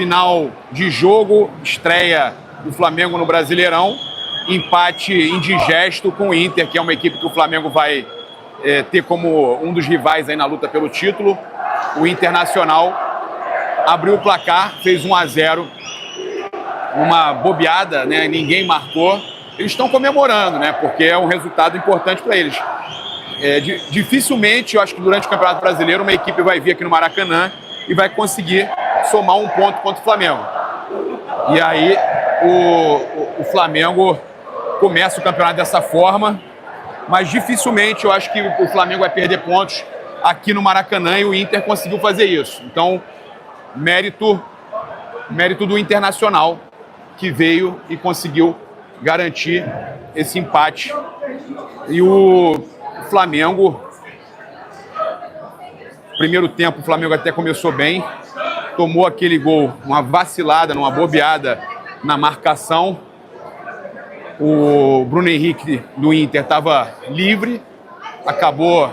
Final de jogo, estreia do Flamengo no Brasileirão, empate indigesto com o Inter, que é uma equipe que o Flamengo vai ter como um dos rivais aí na luta pelo título. O Internacional abriu o placar, fez 1-0, uma bobeada, né? Ninguém marcou. Eles estão comemorando, né? Porque é um resultado importante para eles. Dificilmente, eu acho que durante o Campeonato Brasileiro, uma equipe vai vir aqui no Maracanã e vai conseguir somar um ponto contra o Flamengo. E aí o Flamengo começa o campeonato dessa forma, mas dificilmente eu acho que o Flamengo vai perder pontos aqui no Maracanã, e o Inter conseguiu fazer isso. Então, mérito do Internacional, que veio e conseguiu garantir esse empate. E o Flamengo, primeiro tempo, o Flamengo até começou bem, tomou aquele gol, uma vacilada, uma bobeada na marcação. O Bruno Henrique do Inter estava livre, acabou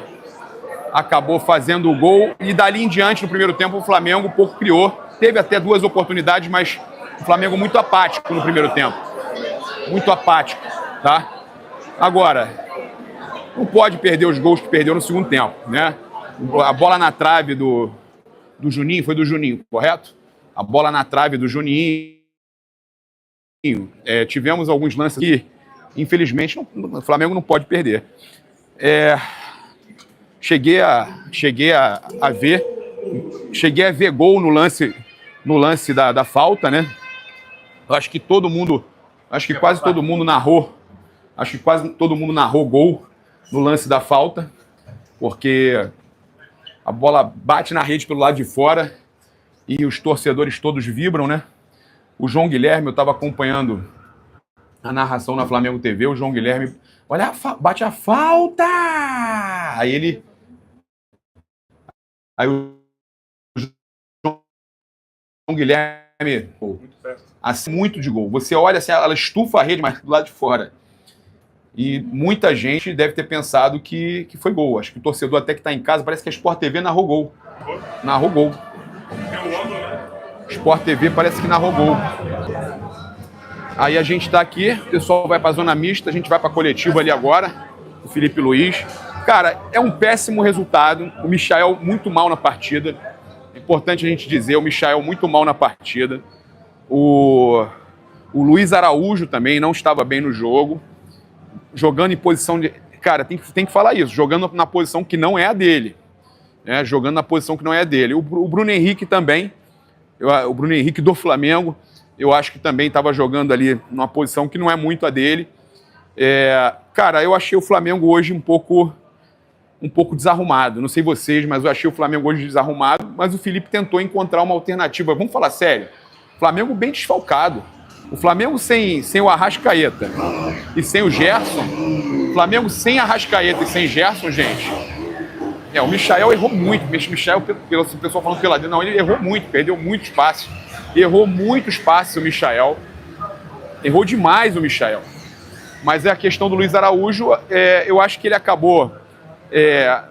fazendo o gol, e dali em diante, no primeiro tempo, o Flamengo pouco criou. Teve até 2 oportunidades, mas o Flamengo muito apático no primeiro tempo. Muito apático, tá? Agora, não pode perder os gols que perdeu no segundo tempo, né? A bola na trave do Juninho, foi do Juninho, correto? A bola na trave do Juninho. Tivemos alguns lances que, infelizmente, o Flamengo não pode perder. Cheguei a ver gol no lance da falta, né? Acho que quase todo mundo narrou gol no lance da falta, porque a bola bate na rede pelo lado de fora e os torcedores todos vibram, né? O João Guilherme, eu estava acompanhando a narração na Flamengo TV, o João Guilherme, olha, bate a falta! Aí o João Guilherme, assim, muito de gol. Você olha assim, ela estufa a rede, mas do lado de fora. E muita gente deve ter pensado que foi gol. Acho que o torcedor até que está em casa, parece que a Sport TV narrou gol. Narrou gol. Sport TV parece que narrou gol. Aí a gente está aqui, o pessoal vai para a zona mista, a gente vai para a coletiva ali agora, o Felipe Luiz. Cara, é um péssimo resultado. O Michael muito mal na partida. É importante a gente dizer, o Michael muito mal na partida. O Luiz Araújo também não estava bem no jogo. Jogando em posição de... Cara, tem que falar isso. Jogando na posição que não é a dele. Né? Jogando na posição que não é a dele. O Bruno Henrique também. O Bruno Henrique do Flamengo. Eu acho que também estava jogando ali numa posição que não é muito a dele. Cara, eu achei o Flamengo hoje um pouco desarrumado. Não sei vocês, mas eu achei o Flamengo hoje desarrumado. Mas o Felipe tentou encontrar uma alternativa. Vamos falar sério. Flamengo bem desfalcado. O Flamengo sem o Arrascaeta e sem o Gerson. Flamengo sem Arrascaeta e sem Gerson, gente. O Michael errou muito. O Michael, o pessoal falando pela dentro, não, ele errou muito, perdeu muito espaço. Errou muito espaço o Michael. Errou demais o Michael. Mas é a questão do Luiz Araújo. Eu acho que ele acabou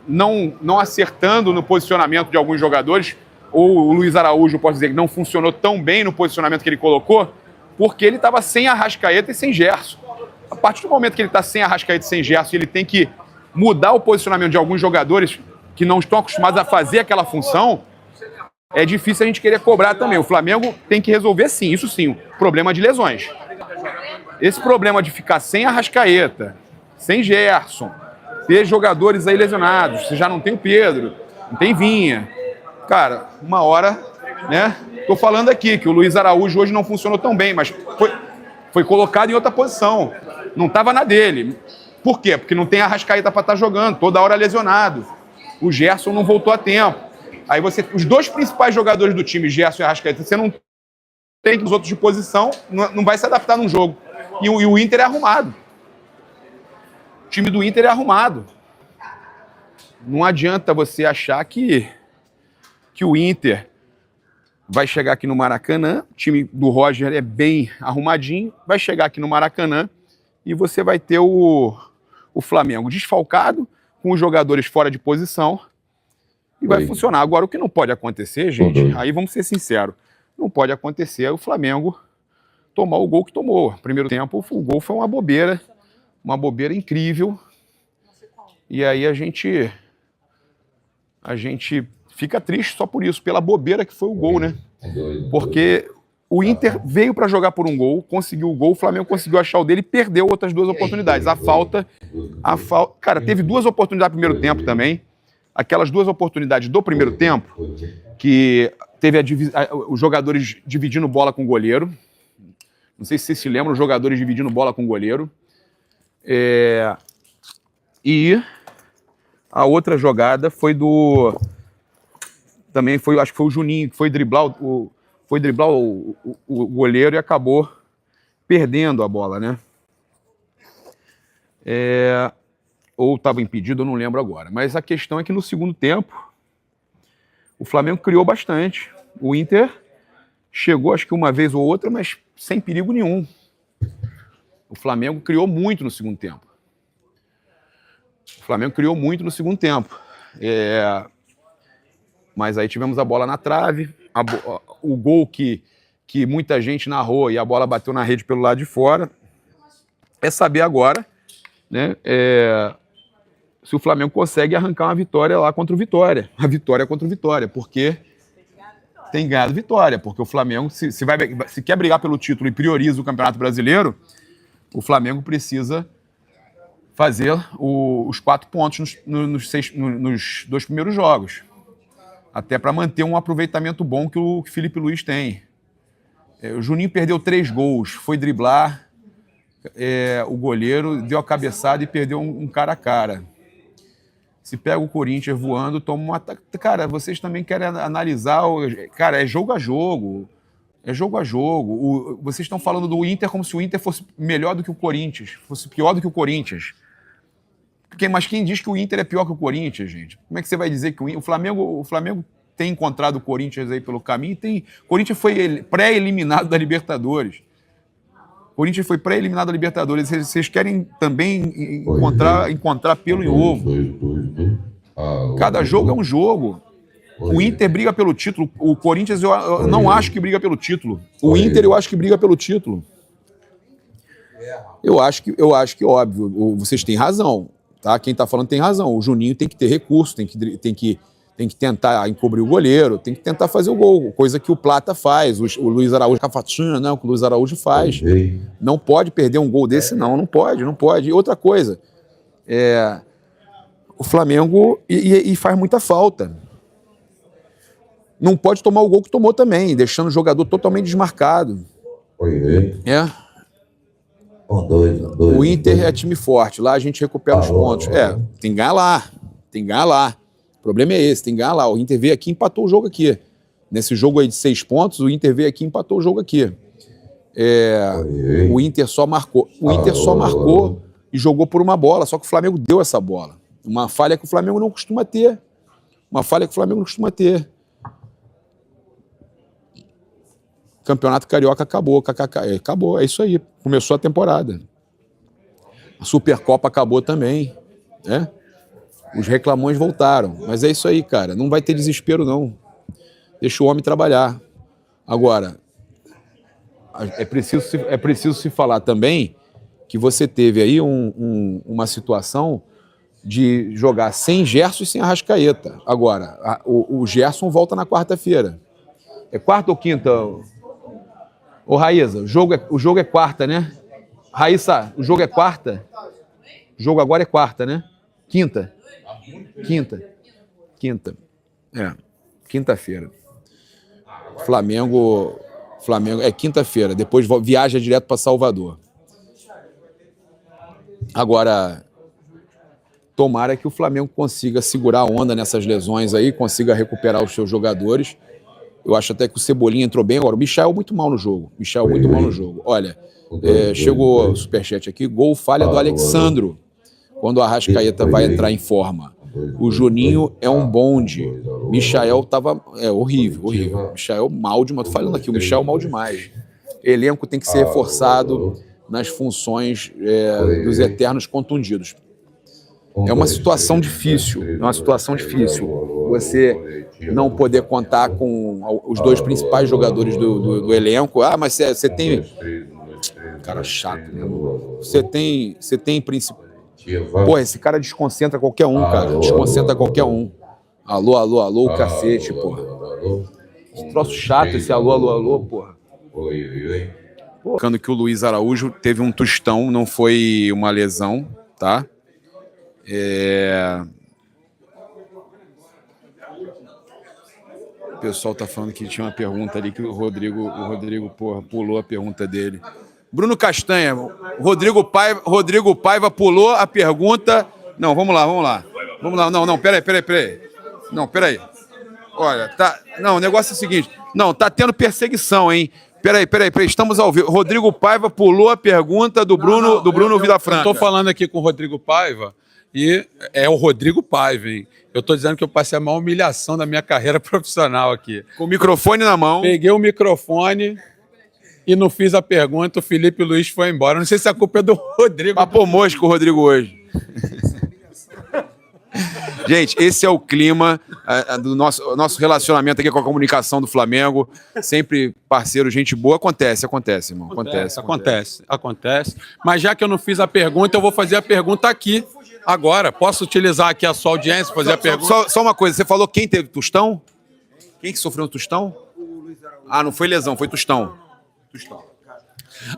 não acertando no posicionamento de alguns jogadores. Ou o Luiz Araújo, posso dizer, que não funcionou tão bem no posicionamento que ele colocou, porque ele estava sem Arrascaeta e sem Gerson. A partir do momento que ele está sem Arrascaeta e sem Gerson, ele tem que mudar o posicionamento de alguns jogadores que não estão acostumados a fazer aquela função. É difícil a gente querer cobrar também. O Flamengo tem que resolver sim, isso sim, o problema de lesões. Esse problema de ficar sem Arrascaeta, sem Gerson, ter jogadores aí lesionados, você já não tem o Pedro, não tem Vinha. Cara, uma hora, né? Tô falando aqui que o Luiz Araújo hoje não funcionou tão bem, mas foi colocado em outra posição. Não estava na dele. Por quê? Porque não tem Arrascaeta para estar jogando, toda hora lesionado. O Gerson não voltou a tempo. Aí os 2 principais jogadores do time, Gerson e Arrascaeta, você não tem os outros de posição, não vai se adaptar num jogo. E o Inter é arrumado. O time do Inter é arrumado. Não adianta você achar que o Inter vai chegar aqui no Maracanã, o time do Roger é bem arrumadinho, vai chegar aqui no Maracanã e você vai ter o Flamengo desfalcado, com os jogadores fora de posição, e vai funcionar. Agora, o que não pode acontecer, gente, aí vamos ser sinceros, não pode acontecer o Flamengo tomar o gol que tomou. Primeiro tempo, o gol foi uma bobeira incrível. E aí a gente fica triste só por isso, pela bobeira que foi o gol, né? Porque o Inter veio para jogar por um gol, conseguiu o gol, o Flamengo conseguiu achar o dele e perdeu outras duas oportunidades. A falta... Cara, teve duas oportunidades no primeiro tempo também. Aquelas duas oportunidades do primeiro tempo, que teve os jogadores dividindo bola com o goleiro. Não sei se vocês se lembram, os jogadores dividindo bola com o goleiro. E a outra jogada foi também foi, acho que foi o Juninho, que foi driblar o goleiro e acabou perdendo a bola, né? Ou estava impedido, eu não lembro agora. Mas a questão é que no segundo tempo, o Flamengo criou bastante. O Inter chegou, acho que uma vez ou outra, mas sem perigo nenhum. O Flamengo criou muito no segundo tempo. Mas aí tivemos a bola na trave, o gol que muita gente narrou e a bola bateu na rede pelo lado de fora. É saber agora, né, se o Flamengo consegue arrancar uma vitória lá contra o Vitória. A vitória contra o Vitória, porque tem ganhado vitória. Porque o Flamengo, se quer brigar pelo título e prioriza o Campeonato Brasileiro, o Flamengo precisa fazer os 4 pontos nos 2 primeiros jogos. Até para manter um aproveitamento bom que o Filipe Luís tem. O Juninho perdeu 3 gols, foi driblar, o goleiro deu a cabeçada e perdeu um cara a cara. Se pega o Corinthians voando, toma um ataque. Cara, vocês também querem analisar... Cara, é jogo a jogo. Vocês estão falando do Inter como se o Inter fosse melhor do que o Corinthians, fosse pior do que o Corinthians. Mas quem diz que o Inter é pior que o Corinthians, gente? Como é que você vai dizer que o Flamengo tem encontrado o Corinthians aí pelo caminho? O Corinthians foi pré-eliminado da Libertadores. Vocês querem também encontrar pelo em ovo. Cada jogo é um jogo. O Inter briga pelo título. O Corinthians eu não acho que briga pelo título. O Inter eu acho que briga pelo título. Eu acho que óbvio. Vocês têm razão. Tá? Quem está falando tem razão. O Juninho tem que ter recurso, tem que tentar encobrir o goleiro, tem que tentar fazer o gol, coisa que o Plata faz, o Luiz Araújo Cafatinha, né? O que o Luiz Araújo faz. Não pode perder um gol desse, não pode. E outra coisa, o Flamengo e faz muita falta. Não pode tomar o gol que tomou também, deixando o jogador totalmente desmarcado. O Inter é time forte, lá a gente recupera os pontos. Tem que ganhar lá. O problema é esse, tem que ganhar lá. O Inter veio aqui e empatou o jogo aqui. Nesse jogo aí de 6 pontos, o Inter veio aqui e empatou o jogo aqui. O Inter só marcou. E jogou por uma bola, só que o Flamengo deu essa bola. Uma falha que o Flamengo não costuma ter. Campeonato Carioca acabou, acabou, é isso aí. Começou a temporada. A Supercopa acabou também, né? Os reclamões voltaram. Mas é isso aí, cara. Não vai ter desespero, não. Deixa o homem trabalhar. Agora, é preciso se falar também que você teve aí uma situação de jogar sem Gerson e sem Arrascaeta. Agora, o Gerson volta na quarta-feira. É quarta ou quinta? Ô, Raíssa, o jogo é quarta, né? Raíssa, o jogo é quarta? O jogo agora é quarta, né? Quinta. Quinta-feira. Flamengo é quinta-feira, depois viaja direto para Salvador. Agora, tomara que o Flamengo consiga segurar a onda nessas lesões aí, consiga recuperar os seus jogadores. Eu acho até que o Cebolinha entrou bem. Agora, o Michel muito mal no jogo. Olha, chegou o superchat aqui, gol falha do Alexandro, quando o Arrascaeta vai entrar em forma. O Juninho é um bonde. Michael tava horrível. Michael mal demais. Tô falando aqui, o Michael mal demais. Elenco tem que ser reforçado nas funções dos eternos contundidos. É uma situação difícil. você não poder contar com os dois principais jogadores do elenco. Ah, mas você tem... Cara chato, né? Você tem principal... Pô, esse cara desconcentra qualquer um, cara. Desconcentra qualquer um. Alô, alô, alô, o cacete, porra. Esse troço chato, esse alô, alô, alô, porra. Ficando que o Luiz Araújo teve um tostão, não foi uma lesão, tá? O pessoal tá falando que tinha uma pergunta ali que o Rodrigo, porra, pulou a pergunta dele. Bruno Castanha, Rodrigo Paiva pulou a pergunta. Não, vamos lá. Não, peraí. Não, peraí. Olha, tá. Não, o negócio é o seguinte. Não, tá tendo perseguição, hein? Peraí, estamos ao vivo. Rodrigo Paiva pulou a pergunta do Bruno Vilafranca. Eu tô falando aqui com o Rodrigo Paiva e é o Rodrigo Paiva, hein? Eu tô dizendo que eu passei a maior humilhação da minha carreira profissional aqui. Com o microfone na mão. Peguei o microfone e não fiz a pergunta, o Felipe Luiz foi embora. Não sei se a culpa é do Rodrigo. Papo mosco o Rodrigo hoje. Gente, esse é o clima do nosso relacionamento aqui com a comunicação do Flamengo. Sempre parceiro, gente boa. Acontece, irmão. Acontece. Mas já que eu não fiz a pergunta, eu vou fazer a pergunta aqui, agora. Posso utilizar aqui a sua audiência, fazer a pergunta? Só uma coisa, você falou quem teve tostão? Quem que sofreu um tostão? Ah, não foi lesão, foi tostão.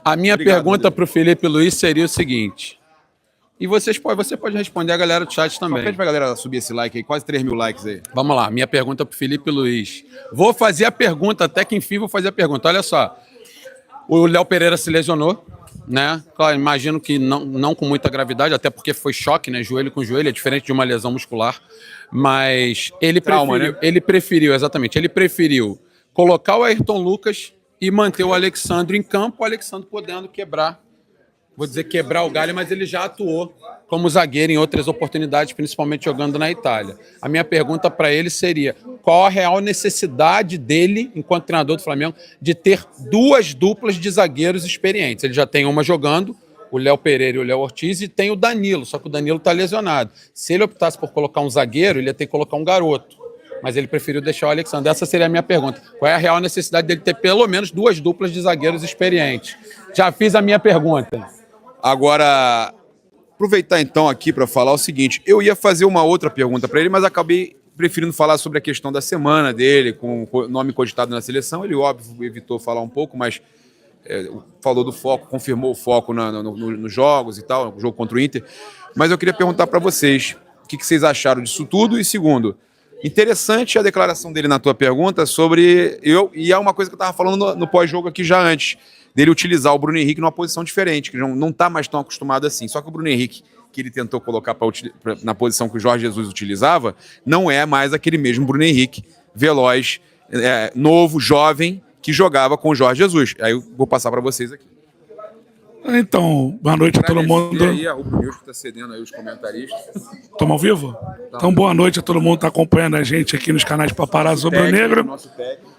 A minha pergunta para o Felipe Luiz seria o seguinte... E você pode responder a galera do chat também. Pede pra galera subir esse like aí, quase 3 mil likes aí. Vamos lá, minha pergunta pro Felipe Luiz. Vou fazer a pergunta, até que enfim vou fazer a pergunta. Olha só, o Léo Pereira se lesionou, né? Claro, imagino que não com muita gravidade, até porque foi choque, né? Joelho com joelho, é diferente de uma lesão muscular. Mas ele preferiu colocar o Ayrton Lucas e manter o Alexandre em campo, o Alexandre podendo quebrar o galho, mas ele já atuou como zagueiro em outras oportunidades, principalmente jogando na Itália. A minha pergunta para ele seria, qual a real necessidade dele, enquanto treinador do Flamengo, de ter duas duplas de zagueiros experientes? Ele já tem uma jogando, o Léo Pereira e o Léo Ortiz, e tem o Danilo, só que o Danilo está lesionado. Se ele optasse por colocar um zagueiro, ele ia ter que colocar um garoto. Mas ele preferiu deixar o Alexandre. Essa seria a minha pergunta. Qual é a real necessidade dele ter pelo menos duas duplas de zagueiros experientes? Já fiz a minha pergunta. Agora, aproveitar então aqui para falar o seguinte, eu ia fazer uma outra pergunta para ele, mas acabei preferindo falar sobre a questão da semana dele, com o nome cogitado na seleção. Ele, óbvio, evitou falar um pouco, mas falou do foco, confirmou o foco nos jogos e tal, no jogo contra o Inter. Mas eu queria perguntar para vocês, o que vocês acharam disso tudo? E segundo, interessante a declaração dele na tua pergunta sobre... E é uma coisa que eu estava falando no pós-jogo aqui já antes, dele utilizar o Bruno Henrique numa posição diferente, que não está mais tão acostumado assim. Só que o Bruno Henrique, que ele tentou colocar na posição que o Jorge Jesus utilizava, não é mais aquele mesmo Bruno Henrique veloz, novo, jovem, que jogava com o Jorge Jesus. Aí eu vou passar para vocês aqui. Então, boa noite a todo mundo. E aí, a Rubro News que está cedendo aí os comentaristas. Estamos ao vivo? Tá. Então, boa noite a todo mundo que está acompanhando a gente aqui nos canais Paparazzo Rubro Negro. Nosso técnico.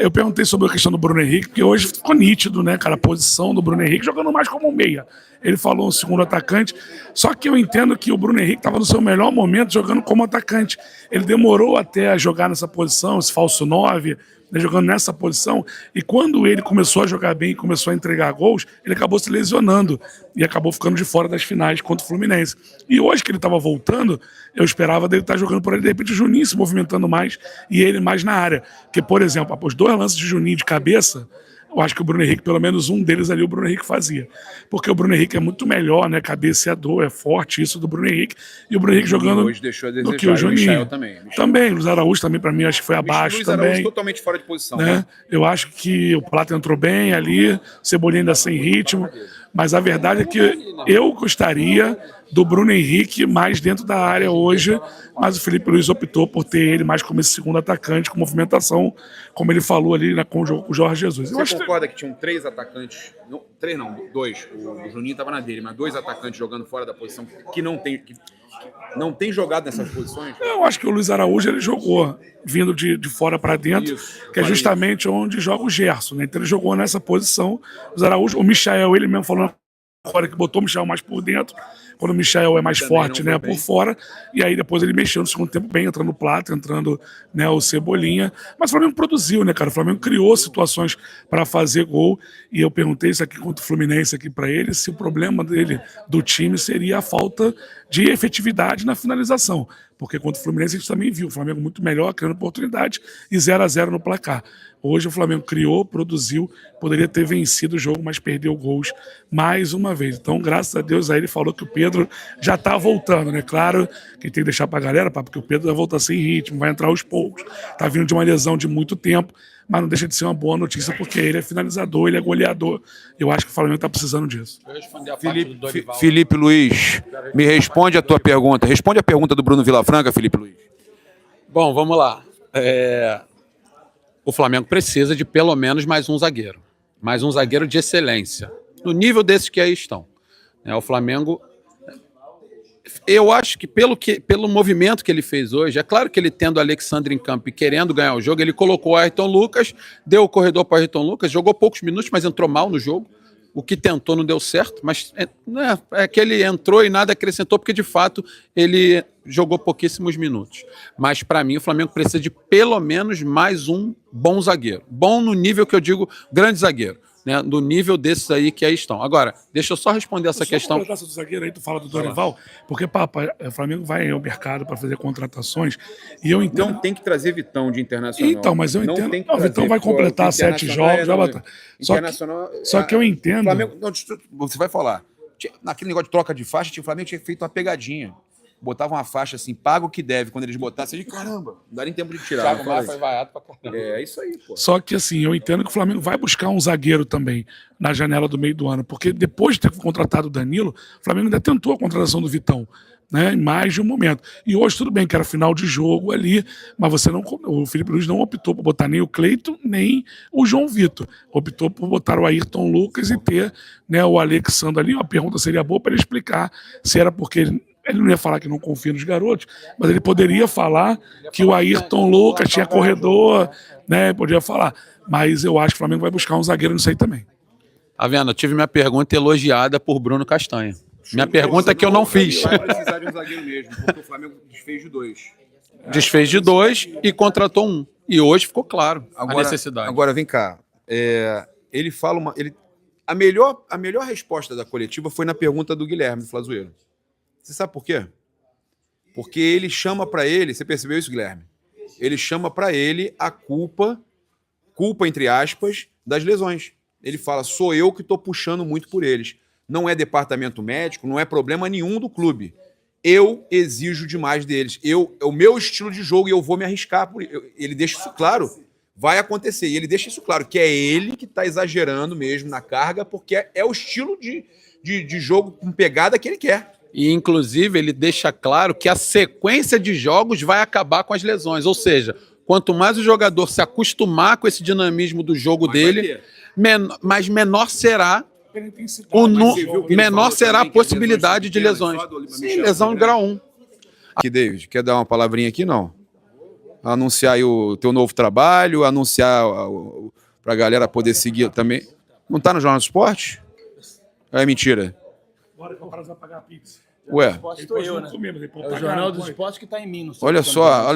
Eu perguntei sobre a questão do Bruno Henrique, porque hoje ficou nítido, né, cara, a posição do Bruno Henrique jogando mais como meia. Ele falou um segundo atacante, só que eu entendo que o Bruno Henrique estava no seu melhor momento jogando como atacante. Ele demorou até a jogar nessa posição, esse falso 9, né, jogando nessa posição, e quando ele começou a jogar bem e começou a entregar gols, ele acabou se lesionando e acabou ficando de fora das finais contra o Fluminense. E hoje que ele estava voltando, eu esperava dele estar jogando por ali, de repente o Juninho se movimentando mais e ele mais na área. Porque, por exemplo, após 2 lances de Juninho de cabeça, eu acho que o Bruno Henrique, pelo menos um deles ali, o Bruno Henrique fazia. Porque o Bruno Henrique é muito melhor, né? Cabeceador, é forte isso do Bruno Henrique. E o Bruno Henrique jogando hoje deixou a desejar, do que o Juninho. Também. Também, Luiz Araújo também, para mim, acho que foi abaixo Luiz também. Araújo totalmente fora de posição. Né? Eu acho que o Plata entrou bem ali, o Cebolinha ainda sem ritmo. Mas a verdade é que eu gostaria do Bruno Henrique mais dentro da área hoje, mas o Felipe Luiz optou por ter ele mais como esse segundo atacante, com movimentação, como ele falou ali com o Jorge Jesus. Você concorda que tinham 3 atacantes, 3 não, 2, o Juninho estava na dele, mas 2 atacantes jogando fora da posição que não tem jogado nessas posições? Eu acho que o Luiz Araújo ele jogou vindo de fora para dentro, que é justamente onde joga o Gerson, né? Então ele jogou nessa posição. O Araújo, o Michael, ele mesmo falou agora que botou o Michael mais por dentro, quando o Michael é mais Também forte, não foi né, bem. por fora, e aí depois ele mexeu no segundo tempo bem, entrando o Plata, entrando, né, o Cebolinha, mas o Flamengo produziu, né, cara, o Flamengo criou situações para fazer gol, e eu perguntei isso aqui contra o Fluminense aqui para ele, se o problema dele, do time, seria a falta de efetividade na finalização, porque contra o Fluminense a gente também viu o Flamengo muito melhor, criando oportunidade, e 0-0 no placar. Hoje o Flamengo criou, produziu, poderia ter vencido o jogo, mas perdeu gols mais uma vez. Então, graças a Deus, aí ele falou que o Pedro já tá voltando, né? Claro que tem que deixar pra galera, porque o Pedro vai voltar sem ritmo, vai entrar aos poucos. Tá vindo de uma lesão de muito tempo, mas não deixa de ser uma boa notícia, porque ele é finalizador, ele é goleador. Eu acho que o Flamengo tá precisando disso. Eu respondi a parte do Dorival. Felipe Luiz, me responde a tua pergunta. Responde a pergunta do Bruno Vilafranca, Felipe Luiz. Bom, vamos lá. O Flamengo precisa de pelo menos mais um zagueiro. Mais um zagueiro de excelência. No nível desses que aí estão. O Flamengo... Eu acho que pelo movimento que ele fez hoje, é claro que ele tendo o Alexandre em campo e querendo ganhar o jogo, ele colocou o Ayrton Lucas, deu o corredor para o Ayrton Lucas, jogou poucos minutos, mas entrou mal no jogo. O que tentou não deu certo, mas é que ele entrou e nada acrescentou, porque de fato ele jogou pouquíssimos minutos. Mas para mim o Flamengo precisa de pelo menos mais um bom zagueiro. Bom no nível que eu digo, grande zagueiro. Né, do nível desses aí que aí estão. Agora, deixa eu só responder essa questão. Do zagueiro aí, tu fala do Dorival, porque, papa, o Flamengo vai ao mercado para fazer contratações e eu entendo. Não tem que trazer Vitão de Internacional. Então, mas eu Não entendo. tem que Não, o Vitão trazer, vai completar pô, 7 jogos. Vai botar. Só que eu entendo. Flamengo, não, você vai falar. Naquele negócio de troca de faixa, o Flamengo tinha feito uma pegadinha. Botava uma faixa assim, paga o que deve. Quando eles botassem, caramba, não dá nem tempo de tirar. Thiago Maia foi vaiado pra caramba. É isso aí, pô. Só que assim, eu entendo que o Flamengo vai buscar um zagueiro também na janela do meio do ano, porque depois de ter contratado o Danilo, o Flamengo ainda tentou a contratação do Vitão, né, em mais de um momento. E hoje tudo bem que era final de jogo ali, mas o Felipe Luiz não optou por botar nem o Cleiton, nem o João Vitor. Optou por botar o Ayrton Lucas e ter, né, o Alexandre ali. Uma pergunta seria boa para ele explicar se era porque ele não ia falar que não confia nos garotos, mas ele poderia falar que o Ayrton Lucas tinha corredor, né? Podia falar. Mas eu acho que o Flamengo vai buscar um zagueiro nisso aí também. Tá vendo? Eu tive minha pergunta elogiada por Bruno Castanha. Minha pergunta que eu não fiz. Vai precisar de um zagueiro mesmo, porque o Flamengo desfez de 2. Desfez de 2 e contratou um. E hoje ficou claro a necessidade. Agora, vem cá. Ele fala a melhor resposta da coletiva foi na pergunta do Guilherme, do Flazoeiro. Você sabe por quê? Porque ele chama para ele, você percebeu isso, Guilherme? Ele chama para ele a culpa entre aspas, das lesões. Ele fala, sou eu que estou puxando muito por eles. Não é departamento médico, não é problema nenhum do clube. Eu exijo demais deles. É o meu estilo de jogo e eu vou me arriscar. Ele deixa isso claro. Vai acontecer. E ele deixa isso claro, que é ele que está exagerando mesmo na carga, porque é o estilo de jogo com pegada que ele quer. E, inclusive, ele deixa claro que a sequência de jogos vai acabar com as lesões. Ou seja, quanto mais o jogador se acostumar com esse dinamismo do jogo dele, mais menor será a possibilidade de lesões. Sim, lesão grau 1. Aqui, David, quer dar uma palavrinha aqui? Não. Anunciar aí o teu novo trabalho, anunciar para a galera poder seguir também. Não tá no Jornal do Esporte? É mentira. Bora que o cara vai pagar a pizza. Ué, É o Jornal dos Esportes que tá em mim. olha só,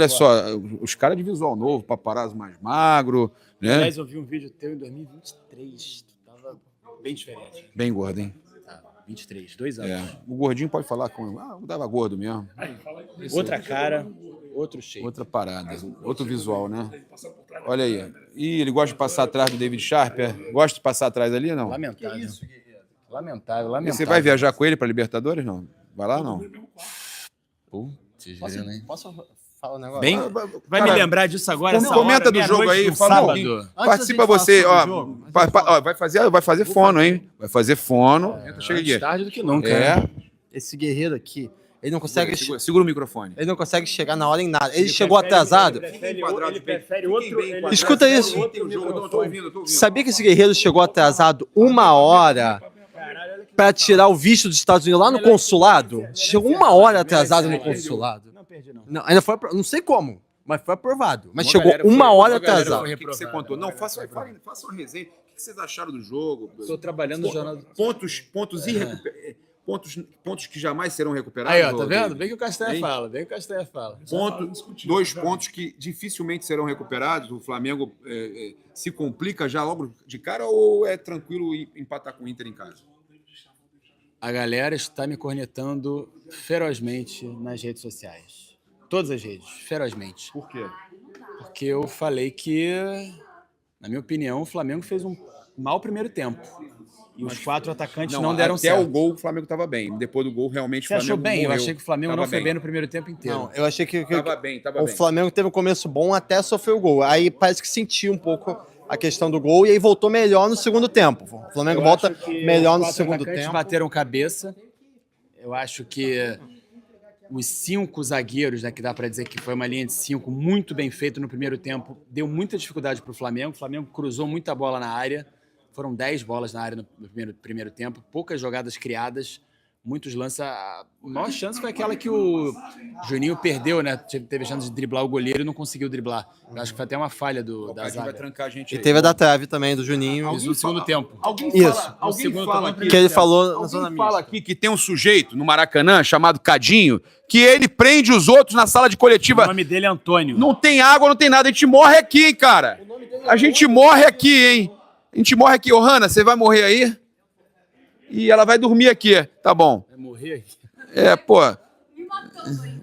os caras de visual novo, paparazzo mais magro, né? Aliás, eu vi um vídeo teu em 2023, tu tava bem diferente. Bem gordo, hein? 23, 2 anos. O gordinho pode falar com... eu tava gordo mesmo. Outra cara, outro shape. Outra parada, outro visual, né? Olha aí. Ih, ele gosta de passar atrás do David Sharp, é? Gosta de passar atrás ali, não? Lamentável. Lamentável. E você vai viajar com ele para Libertadores, não? Vai lá, não? Posso falar um negócio? Bem, vai me lembrar disso agora. essa Comenta hora, do jogo meia-noite aí, no fala um sábado. pouquinho. Antes da Participa gente falar você, sobre ó. o jogo, Vai fazer fono, hein? Vai fazer fono. Chega Antes aqui. tarde do que nunca. É. né? Esse guerreiro aqui, ele não consegue... Segura o microfone. Ele não consegue chegar na hora em nada. Ele chegou atrasado. Ele prefere outro. Escuta isso. Tô ouvindo. Sabia que esse guerreiro chegou atrasado 1 hora para tirar o visto dos Estados Unidos lá no consulado? Chegou 1 hora atrasado no consulado. Não perdi, não. Não, ainda foi, não sei como, mas foi aprovado. Mas chegou 1 hora atrasado. O que você contou? Não, faça uma resenha. O que vocês acharam do jogo? Estou trabalhando no jornal. Pontos Pontos que jamais serão recuperados. Aí, ó, tá ô, vendo? David? Bem que o Castanha Hein? fala, bem que o Castanha fala. Dois pontos que dificilmente serão recuperados. O Flamengo se complica já logo de cara ou é tranquilo empatar com o Inter em casa? A galera está me cornetando ferozmente nas redes sociais. Todas as redes, ferozmente. Por quê? Porque eu falei que, na minha opinião, o Flamengo fez um mau primeiro tempo. E os 4 atacantes não deram até certo. o gol o Flamengo estava bem. Depois do gol, realmente, Você o Flamengo achou bem? morreu. Eu achei que o Flamengo Tava não foi bem no primeiro tempo inteiro. Não, eu achei que Tava bem. o Flamengo teve um começo bom até sofrer o gol. Aí parece que sentiu um pouco a questão do gol e aí voltou melhor no segundo tempo. O Flamengo volta melhor no segundo tempo. Bateram cabeça. Eu acho que os 5 zagueiros, né, que dá para dizer que foi uma linha de 5 muito bem feito no primeiro tempo, deu muita dificuldade para o Flamengo. O Flamengo cruzou muita bola na área. Foram 10 bolas na área no primeiro tempo, poucas jogadas criadas, muitos lances. A maior chance foi aquela que o Juninho perdeu, né? Teve a chance de driblar o goleiro e não conseguiu driblar. Eu acho que foi até uma falha da zaga. Vai trancar a gente E aí. teve a da trave também, do Juninho. Isso no segundo tempo. Alguém Isso. fala aqui, Que ele falou na zona alguém fala mista. aqui que tem um sujeito no Maracanã chamado Cadinho que ele prende os outros na sala de O coletiva. nome dele é Antônio. Não tem água, não tem nada. A gente morre aqui, hein, cara. A gente morre aqui, hein. A gente morre aqui. Ô, Hanna, você vai morrer aí? E ela vai dormir aqui. Tá bom. Vai morrer aqui. Pô.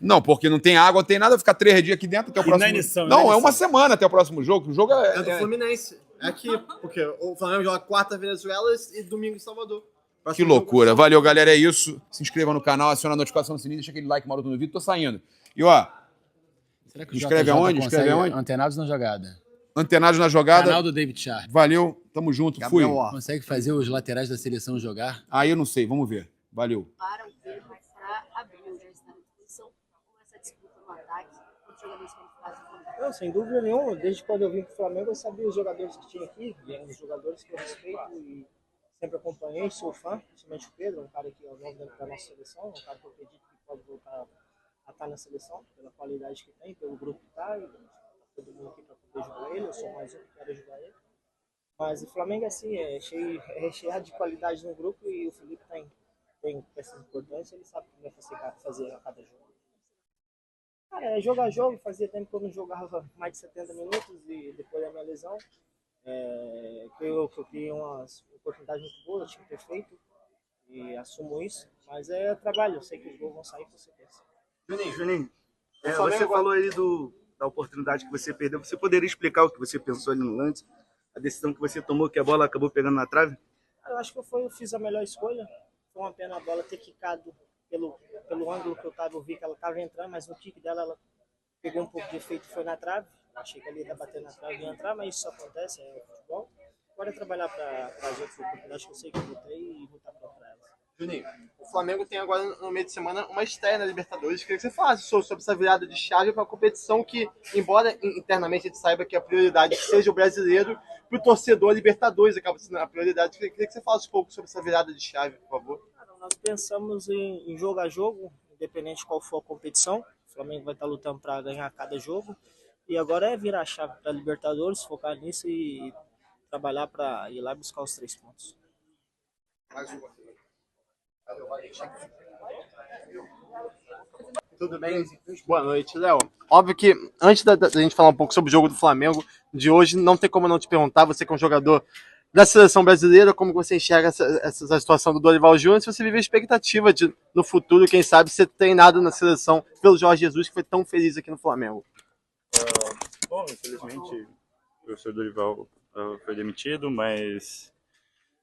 Não, porque não tem água, não tem nada. Vai ficar 3 dias aqui dentro até o próximo... Inanição, Não, é inanição. uma semana até o próximo jogo. O jogo É do Fluminense. É aqui, porque o Flamengo joga quarta Venezuela e domingo em Salvador. Que loucura. Valeu, galera. É isso. Se inscreva no canal, aciona a notificação no sininho, deixa aquele like maroto no vídeo. Tô saindo. E, ó, Será que o Escreve JJ aonde? consegue Escreve aonde? Antenados na jogada. antenados na jogada. Canal do David Sharp. Valeu. Tamo junto. Fui. Consegue fazer os laterais da seleção jogar? Aí eu não sei. Vamos ver. Valeu. Para o Pedro, mas para abril já está na disposição. Com essa disputa no ataque, os jogadores que ele faz no contato. Não, sem dúvida nenhuma. Desde quando eu vim para o Flamengo, eu sabia os jogadores que tinha aqui, e eram os jogadores que eu respeito e sempre acompanhei, sou fã, principalmente o Pedro, um cara que é o novo dentro da nossa seleção, um cara que eu acredito que pode voltar a estar na seleção, pela qualidade que tem, pelo grupo que está, e todo mundo aqui para poder jogar ele, eu sou mais um que quero ajudar ele. Mas o Flamengo é assim, é recheado de qualidade no grupo e o Felipe tem peças importantes, ele sabe o que vai fazer a cada jogo. Cara, é jogar jogo, fazia tempo que eu não jogava mais de 70 minutos e depois da minha lesão, eu criei umas oportunidades muito boas, eu tinha que ter feito e assumo isso, mas é trabalho, eu sei que os gols vão sair com certeza. Juninho, você falou aí da oportunidade que você perdeu, você poderia explicar o que você pensou ali no lance, a decisão que você tomou, que a bola acabou pegando na trave? Eu acho que eu fiz a melhor escolha, foi uma pena a bola ter quicado pelo ângulo que eu vi que ela estava entrando, mas no kick dela ela pegou um pouco de efeito e foi na trave. Achei que ali ia bater na trave e ia entrar, mas isso acontece, é futebol. Agora é trabalhar para as outras oportunidades que eu sei que eu botei e botar para elas. Juninho, o Flamengo tem agora no meio de semana uma estreia na Libertadores. Queria que você falasse sobre essa virada de chave para uma competição que, embora internamente a gente saiba que a prioridade seja o brasileiro, para o torcedor, a Libertadores acaba sendo a prioridade. Queria que você falasse um pouco sobre essa virada de chave, por favor. Nós pensamos em jogo a jogo, independente de qual for a competição. O Flamengo vai estar lutando para ganhar cada jogo. E agora é virar a chave para a Libertadores, focar nisso e trabalhar para ir lá buscar os 3 pontos. Tudo bem? Boa noite, Léo. Óbvio que, antes da gente falar um pouco sobre o jogo do Flamengo de hoje, não tem como não te perguntar, você que é um jogador da seleção brasileira, como você enxerga essa situação do Dorival Júnior, se você vive a expectativa de, no futuro, quem sabe, ser treinado na seleção pelo Jorge Jesus, que foi tão feliz aqui no Flamengo. Bom, infelizmente o professor Dorival foi demitido, mas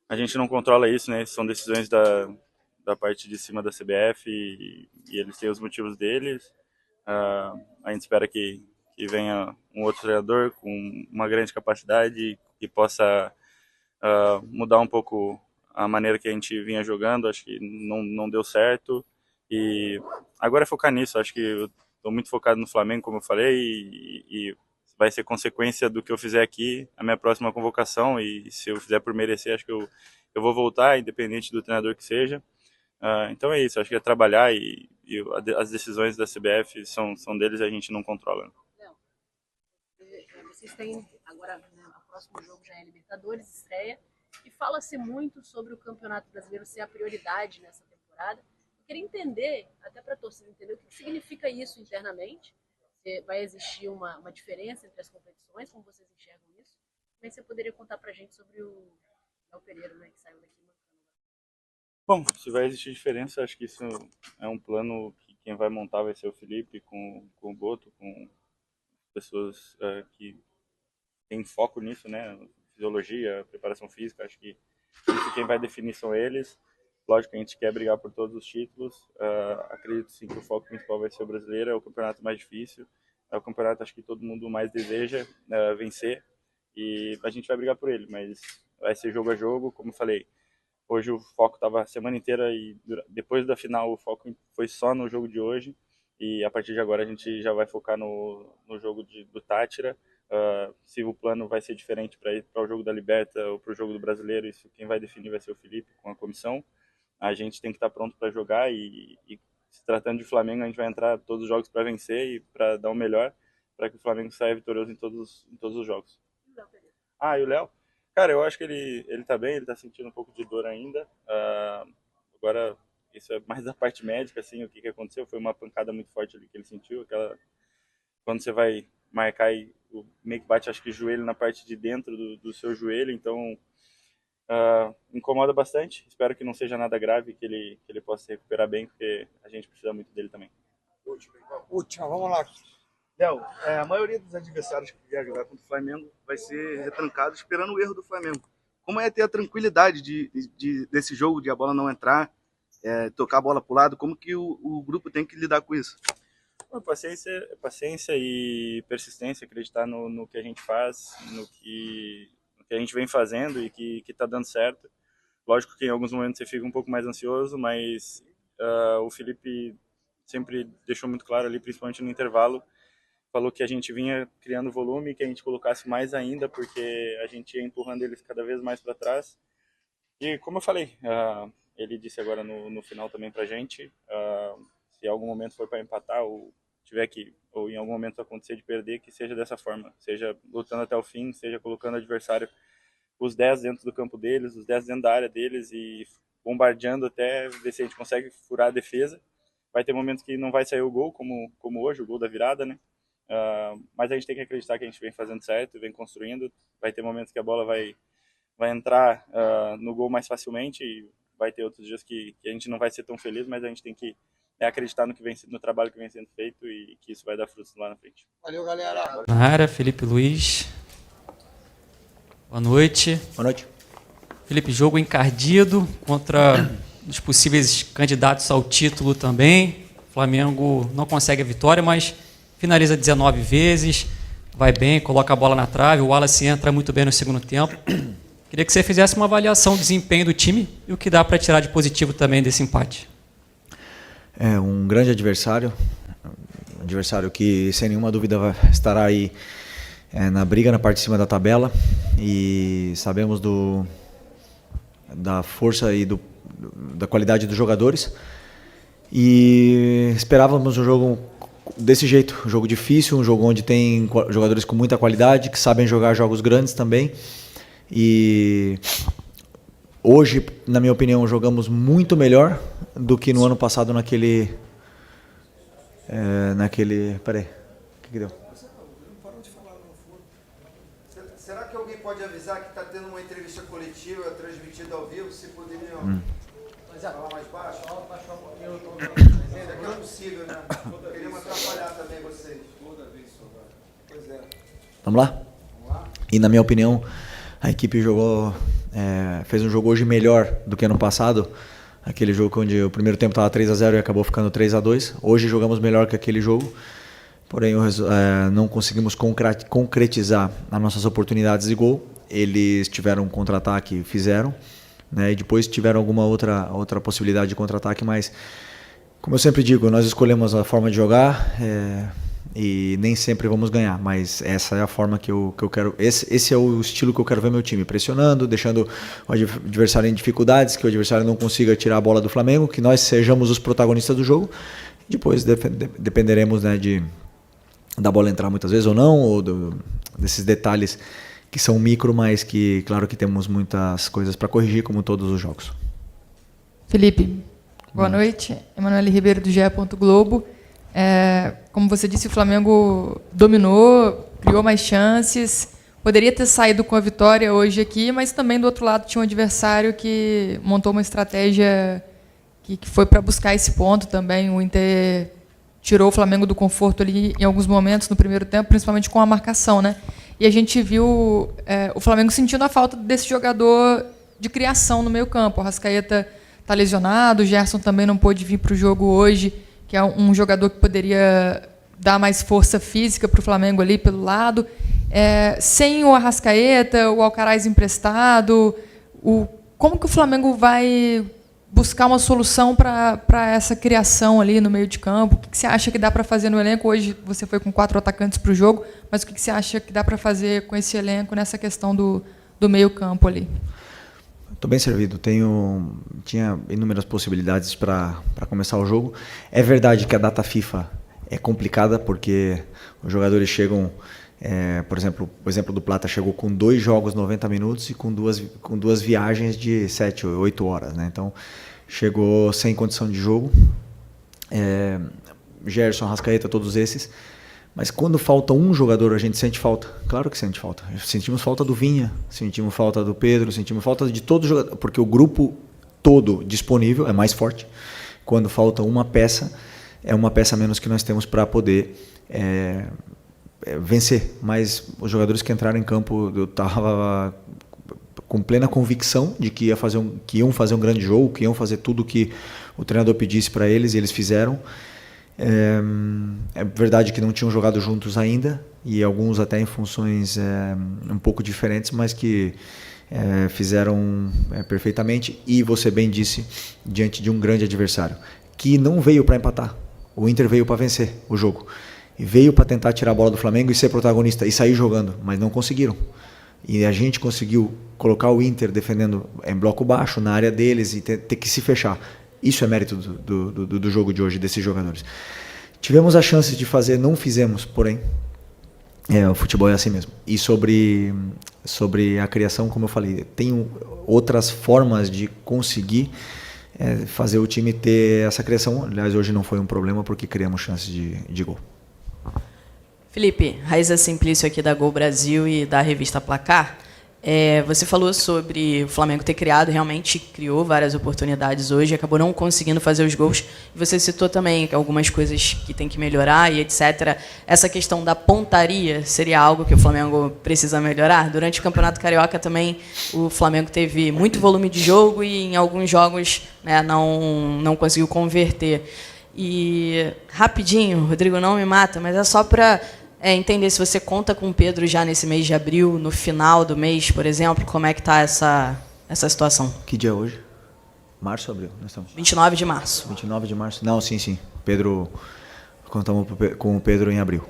a gente não controla isso, né? São decisões da parte de cima da CBF e eles têm os motivos deles. A gente espera que venha um outro treinador com uma grande capacidade e possa mudar um pouco a maneira que a gente vinha jogando. Acho que não deu certo e agora é focar nisso. Acho que eu estou muito focado no Flamengo, como eu falei, e vai ser consequência do que eu fizer aqui a minha próxima convocação, e se eu fizer por merecer, acho que eu vou voltar, independente do treinador que seja. Então é isso, acho que é trabalhar e as decisões da CBF são deles e a gente não controla. Não. Vocês têm agora, né, o próximo jogo já é Libertadores, estreia, e fala-se muito sobre o Campeonato Brasileiro ser a prioridade nessa temporada. temporada. Eu queria entender, até para a torcida entender, o que significa isso internamente. Se vai existir uma diferença entre as competições, como vocês enxergam isso? Como é que você poderia contar para a gente sobre o Léo Pereira, né, que saiu daqui? Bom, se vai existir diferença, acho que isso é um plano que quem vai montar vai ser o Felipe, com o Boto, com pessoas que têm foco nisso, né? Fisiologia, preparação física, acho que isso quem vai definir são eles. Lógico que a gente quer brigar por todos os títulos. Acredito sim que o foco principal vai ser o brasileiro, é o campeonato mais difícil, é o campeonato acho que todo mundo mais deseja vencer, e a gente vai brigar por ele, mas vai ser jogo a jogo, como eu falei. Hoje o foco estava a semana inteira e depois da final o foco foi só no jogo de hoje, e a partir de agora a gente já vai focar no jogo do Táchira. Se o plano vai ser diferente para o jogo da Liberta ou para o jogo do Brasileiro, isso quem vai definir vai ser o Felipe com a comissão. A gente tem que estar pronto para jogar e se tratando de Flamengo, a gente vai entrar todos os jogos para vencer e para dar o melhor, para que o Flamengo saia vitorioso em todos os jogos. E o Léo? Cara, eu acho que ele tá bem, ele tá sentindo um pouco de dor ainda. Agora, isso é mais da parte médica, assim, o que aconteceu. Foi uma pancada muito forte ali que ele sentiu. Quando você vai marcar e o meio que bate, acho que joelho na parte de dentro do seu joelho, então incomoda bastante. Espero que não seja nada grave, que ele possa se recuperar bem, porque a gente precisa muito dele também. Última, vamos lá. Léo, a maioria dos adversários que vier jogar contra o Flamengo vai ser retrancado esperando o erro do Flamengo. Como é ter a tranquilidade desse jogo, de a bola não entrar, tocar a bola para o lado? Como que o grupo tem que lidar com isso? Paciência e persistência, acreditar no que a gente faz, no que a gente vem fazendo e que está dando certo. Lógico que em alguns momentos você fica um pouco mais ansioso, mas o Felipe sempre deixou muito claro ali, principalmente no intervalo, falou que a gente vinha criando volume, que a gente colocasse mais ainda, porque a gente ia empurrando eles cada vez mais para trás. E como eu falei, ele disse agora no final também pra gente, se em algum momento for para empatar ou em algum momento acontecer de perder, que seja dessa forma, seja lutando até o fim, seja colocando o adversário, os 10 dentro do campo deles, os 10 dentro da área deles e bombardeando até ver se a gente consegue furar a defesa. Vai ter momentos que não vai sair o gol, como hoje, o gol da virada, né? Mas a gente tem que acreditar que a gente vem fazendo certo, vem construindo. Vai ter momentos que a bola vai entrar no gol mais facilmente, e vai ter outros dias que a gente não vai ser tão feliz, mas a gente tem que acreditar no trabalho que vem sendo feito e que isso vai dar frutos lá na frente. Valeu, galera. Na área, Felipe Luiz. Boa noite. Boa noite. Felipe, jogo encardido contra os possíveis candidatos ao título também. O Flamengo não consegue a vitória, mas finaliza 19 vezes, vai bem, coloca a bola na trave, o Wallace entra muito bem no segundo tempo. Queria que você fizesse uma avaliação do desempenho do time e o que dá para tirar de positivo também desse empate. É um grande adversário, um adversário que sem nenhuma dúvida estará aí na briga, na parte de cima da tabela, e sabemos da força e da qualidade dos jogadores, e esperávamos um jogo desse jeito, um jogo difícil, um jogo onde tem jogadores com muita qualidade, que sabem jogar jogos grandes também. E hoje, na minha opinião, jogamos muito melhor do que no ano passado naquele... Peraí, o que deu? Será que alguém pode avisar que está tendo uma entrevista coletiva transmitida ao vivo? Se poderiam falar mais baixo? Baixar um pouquinho. Isso aqui é possível, né? Queríamos atrapalhar também vocês. Pois é. Vamos lá? E na minha opinião, a equipe fez um jogo hoje melhor do que ano passado. Aquele jogo onde o primeiro tempo estava 3-0 e acabou ficando 3-2. Hoje jogamos melhor que aquele jogo. Porém, não conseguimos concretizar as nossas oportunidades de gol. Eles tiveram um contra-ataque, fizeram, né? E depois tiveram alguma outra possibilidade de contra-ataque, mas, como eu sempre digo, nós escolhemos a forma de jogar e nem sempre vamos ganhar, mas essa é a forma que eu quero, esse é o estilo que eu quero ver meu time, pressionando, deixando o adversário em dificuldades, que o adversário não consiga tirar a bola do Flamengo, que nós sejamos os protagonistas do jogo. Depois dependeremos, né, da bola entrar muitas vezes ou não, ou desses detalhes que são micro, mas que, claro que temos muitas coisas para corrigir, como todos os jogos. Felipe, Boa noite. Emanuele Ribeiro, do GE. Globo. Como você disse, o Flamengo dominou, criou mais chances. Poderia ter saído com a vitória hoje aqui, mas também do outro lado tinha um adversário que montou uma estratégia que foi para buscar esse ponto também. O Inter tirou o Flamengo do conforto ali em alguns momentos no primeiro tempo, principalmente com a marcação, né? E a gente viu o Flamengo sentindo a falta desse jogador de criação no meio-campo. O Arrascaeta está lesionado, o Gerson também não pôde vir para o jogo hoje, que é um jogador que poderia dar mais força física para o Flamengo ali pelo lado. Sem o Arrascaeta, o Alcaraz emprestado, como que o Flamengo vai buscar uma solução para essa criação ali no meio de campo? O que você acha que dá para fazer no elenco? Hoje você foi com 4 atacantes para o jogo, mas o que você acha que dá para fazer com esse elenco nessa questão do meio campo ali? Estou bem servido. Tinha inúmeras possibilidades para começar o jogo. É verdade que a data FIFA é complicada, porque os jogadores chegam... por exemplo, o exemplo do Plata chegou com 2 jogos 90 minutos e com duas viagens de 7 ou 8 horas, né? Então chegou sem condição de jogo. Gerson, Arrascaeta, todos esses. Mas quando falta um jogador, a gente sente falta. Claro que sente falta. Sentimos falta do Vinha, sentimos falta do Pedro, sentimos falta de todos os jogadores, porque o grupo todo disponível é mais forte. Quando falta uma peça, é uma peça a menos que nós temos para poder vencer. Mas os jogadores que entraram em campo, eu estava com plena convicção de que iam fazer um grande jogo, que iam fazer tudo que o treinador pedisse para eles, e eles fizeram. É verdade que não tinham jogado juntos ainda, e alguns até em funções um pouco diferentes, mas que fizeram perfeitamente. E você bem disse, diante de um grande adversário, que não veio para empatar. O Inter veio para vencer o jogo. E veio para tentar tirar a bola do Flamengo e ser protagonista e sair jogando, mas não conseguiram. E a gente conseguiu colocar o Inter defendendo em bloco baixo, na área deles, e ter que se fechar. Isso é mérito do jogo de hoje, desses jogadores. Tivemos a chance de fazer, não fizemos, porém, o futebol é assim mesmo. E sobre a criação, como eu falei, tem outras formas de conseguir fazer o time ter essa criação. Aliás, hoje não foi um problema, porque criamos chances de gol. Felipe, Raíza Simplício aqui da Gol Brasil e da revista Placar. Você falou sobre o Flamengo ter criado, realmente criou várias oportunidades hoje, acabou não conseguindo fazer os gols. E você citou também algumas coisas que tem que melhorar e etc. Essa questão da pontaria seria algo que o Flamengo precisa melhorar? Durante o Campeonato Carioca também o Flamengo teve muito volume de jogo e em alguns jogos, né, não conseguiu converter. E rapidinho, Rodrigo, não me mata, mas é só para entender se você conta com o Pedro já nesse mês de abril, no final do mês, por exemplo, como é que está essa situação? Que dia é hoje? Março ou abril? Nós estamos 29 de março. 29 de março? Não, sim. Pedro, contamos com o Pedro em abril.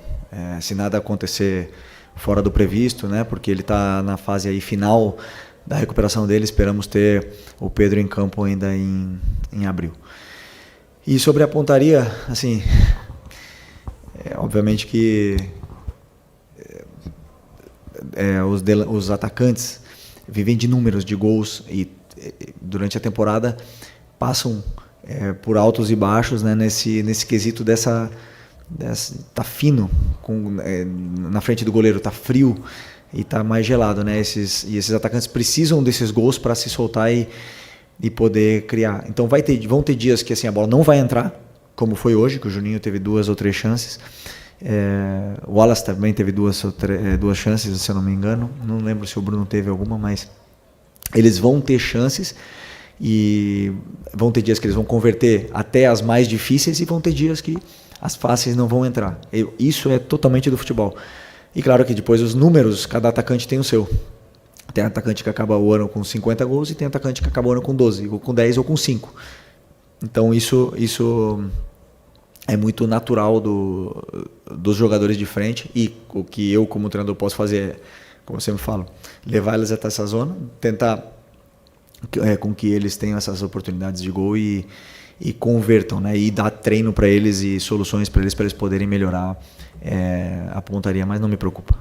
Se nada acontecer fora do previsto, né, porque ele está na fase aí final da recuperação dele, esperamos ter o Pedro em campo ainda em abril. E sobre a pontaria, assim, obviamente que os atacantes vivem de números de gols e durante a temporada passam por altos e baixos, né, nesse quesito tá fino na frente do goleiro, tá frio e tá mais gelado, né? Esses atacantes precisam desses gols para se soltar e poder criar. Então vão ter dias que assim a bola não vai entrar, como foi hoje, que o Juninho teve 2 ou 3 chances. O Wallace também teve 2 chances, se eu não me engano. Não lembro se o Bruno teve alguma, mas eles vão ter chances e vão ter dias que eles vão converter até as mais difíceis e vão ter dias que as fáceis não vão entrar. Isso é totalmente do futebol. E claro que depois os números, cada atacante tem o seu. Tem atacante que acaba o ano com 50 gols e tem atacante que acaba o ano com 12, ou com 10 ou com 5. Então isso é muito natural dos jogadores de frente, e o que eu como treinador posso fazer é, como eu sempre falo, levar eles até essa zona, tentar com que eles tenham essas oportunidades de gol e convertam, né? E dar treino para eles e soluções para eles poderem melhorar a pontaria, mas não me preocupa.